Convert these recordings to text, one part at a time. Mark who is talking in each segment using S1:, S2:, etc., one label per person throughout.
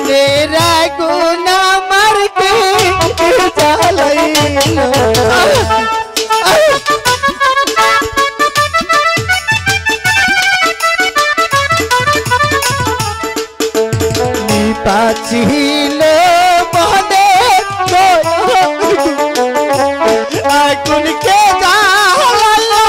S1: মনের আগুন আমার কে জ্বালাইলো নিপাছিল মনে আগুন কে জ্বালাইলো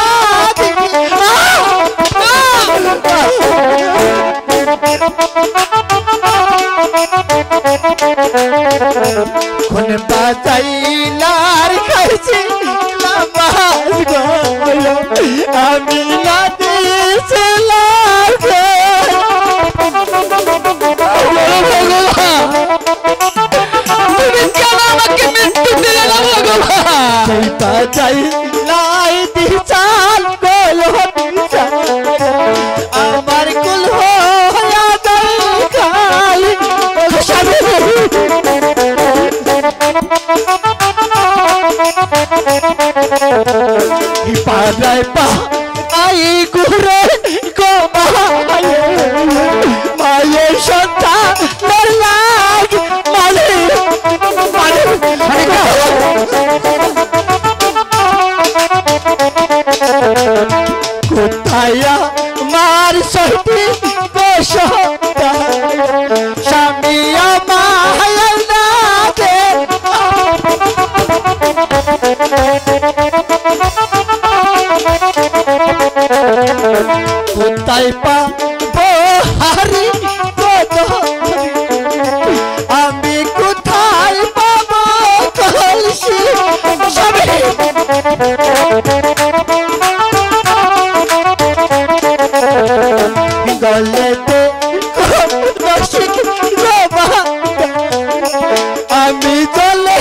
S1: কোন বাজাইলার খাইছি নামাজ গলো আমি না দিছিলাম তুমি কেন আমাকে মৃত্যু দিলে না ভগবান সেই বাজাইলাই দিছাল গলো আমার কুল হইয়া যাই খালি পাড়ায় পা আই ঘুরে গো মায়ের সন্তান লাগ মানে কোথায় মার সত্যি স্বামী আমায় লাগে কোথায় পাবো হারি আমি কোথায় পাবো কলসি সবে গলেতে আমি চলে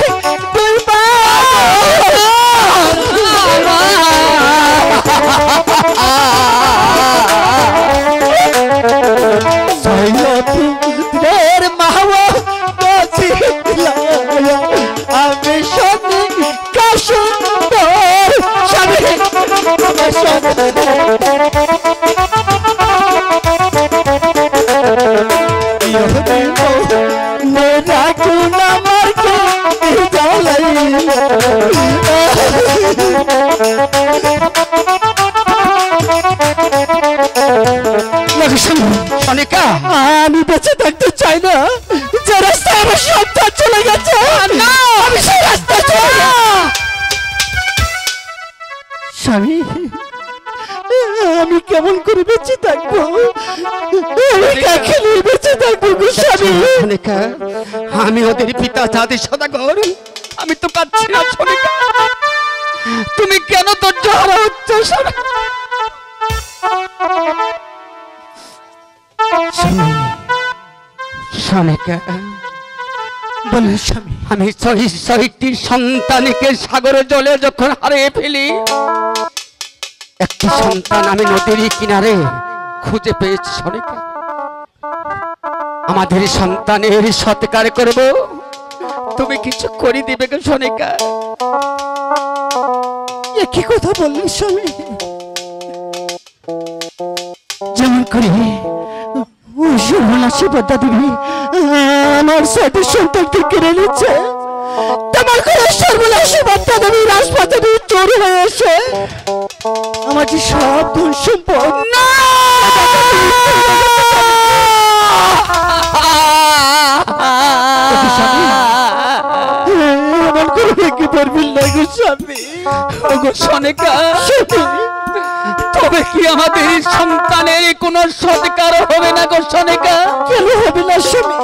S1: আমি সত্যি কাশুন্দর রাখুন আমার
S2: সনিকা
S1: আমি বেঁচে থাকতে চাই না যে রাস্তায় আমার সন্তান চলে গেছে না আমি সেই রাস্তায় চলে না স্বামী আমি কেমন করে বেঁচে থাকবো আমি কাকে নিয়ে বেঁচে থাকবো গো স্বামী
S2: সনিকা আমি ওদের পিতা জাতি সদাগর আমি তো কাঁদছি না সনিকা তুমি কেন ধৈর্য হারা হচ্ছ সনিকা
S1: বলে স্বামী
S2: আমি ছয়টি সন্তানকে সাগরে জলে যখন হারিয়ে ফেলি একটি সন্তান আমি নদীর কিনারে খুঁজে পেয়েছি সনিকা আমাদের সন্তানের সৎকার করব তুমি কিছু করে দিবে গো সনিকা
S1: কি কথা বললি স্বামী যেমন করে সর্বনাশী দিবি আমার সাথে সন্তানকে কেড়ে নিচ্ছে তোমার করে সর্বনাশী দেবী রাজপথে চোর হয়ে এসে আমার যে সব ধন সম্পদ না এমন করে কি পারবিল না গো স্বামী
S2: গো সনিকা তবে কি আমাদের সন্তানের কোনো সৎকার হবে না গো সনিকা
S1: কেন হবে না স্বামী